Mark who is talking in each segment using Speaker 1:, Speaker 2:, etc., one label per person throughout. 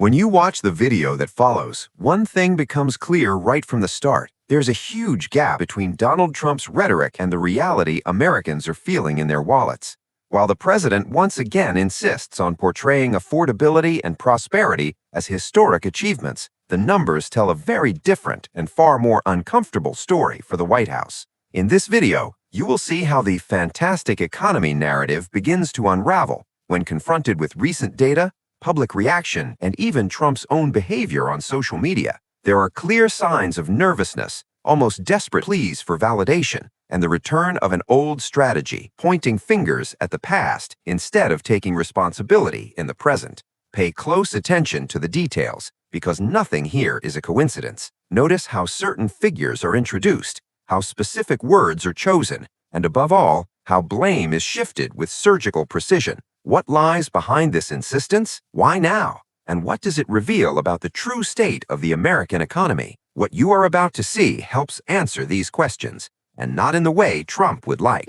Speaker 1: When you watch the video that follows, one thing becomes clear right from the start. There's a huge gap between Donald Trump's rhetoric and the reality Americans are feeling in their wallets. While the president once again insists on portraying affordability and prosperity as historic achievements, the numbers tell a very different and far more uncomfortable story for the White House. In this video, you will see how the fantastic economy narrative begins to unravel when confronted with recent data, public reaction, and even Trump's own behavior on social media. There are clear signs of nervousness, almost desperate pleas for validation, and the return of an old strategy, pointing fingers at the past instead of taking responsibility in the present. Pay close attention to the details, because nothing here is a coincidence. Notice how certain figures are introduced, how specific words are chosen, and above all, how blame is shifted with surgical precision. What lies behind this insistence? Why now? And what does it reveal about the true state of the American economy? What you are about to see helps answer these questions, and not in the way Trump would like.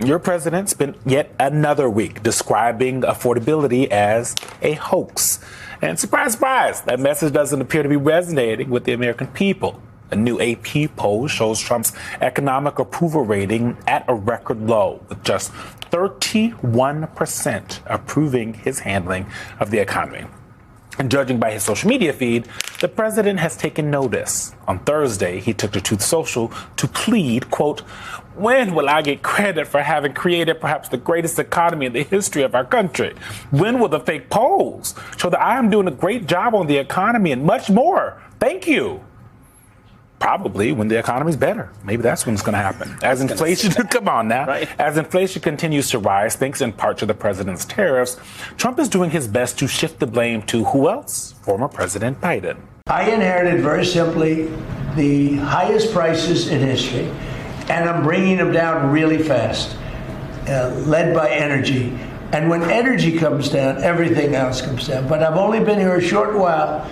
Speaker 2: Your president spent yet another week describing affordability as a hoax. And surprise, surprise, that message doesn't appear to be resonating with the American people. A new AP poll shows Trump's economic approval rating at a record low, with just 31% approving his handling of the economy. And judging by his social media feed, the president has taken notice. On Thursday, he took to Truth Social to plead, quote, "When will I get credit for having created perhaps the greatest economy in the history of our country? When will the fake polls show that I am doing a great job on the economy and much more? Thank you." Probably when the economy's better. Maybe that's when it's going to happen. As inflation, come on now. Right. As inflation continues to rise, thanks in part to the president's tariffs, Trump is doing his best to shift the blame to who else? Former President Biden.
Speaker 3: I inherited very simply the highest prices in history, and I'm bringing them down really fast, led by energy. And when energy comes down, everything else comes down. But I've only been here a short while.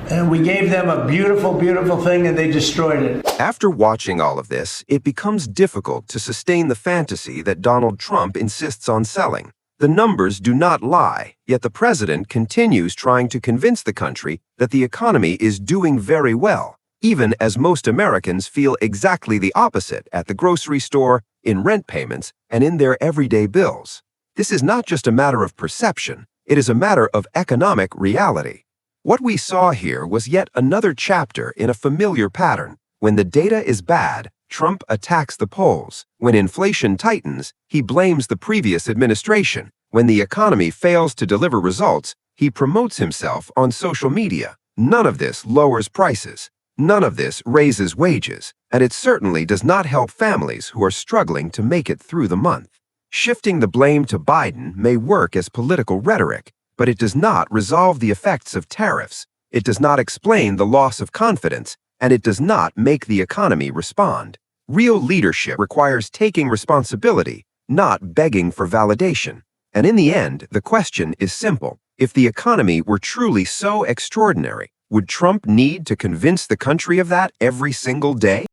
Speaker 3: And we gave them a beautiful, beautiful thing, and they destroyed it.
Speaker 1: After watching all of this, it becomes difficult to sustain the fantasy that Donald Trump insists on selling. The numbers do not lie, yet the president continues trying to convince the country that the economy is doing very well, even as most Americans feel exactly the opposite at the grocery store, in rent payments, and in their everyday bills. This is not just a matter of perception, it is a matter of economic reality. What we saw here was yet another chapter in a familiar pattern. When the data is bad, Trump attacks the polls. When inflation tightens, he blames the previous administration. When the economy fails to deliver results, he promotes himself on social media. None of this lowers prices. None of this raises wages. And it certainly does not help families who are struggling to make it through the month. Shifting the blame to Biden may work as political rhetoric, but it does not resolve the effects of tariffs, it does not explain the loss of confidence, and it does not make the economy respond. Real leadership requires taking responsibility, not begging for validation. And in the end, the question is simple. If the economy were truly so extraordinary, would Trump need to convince the country of that every single day?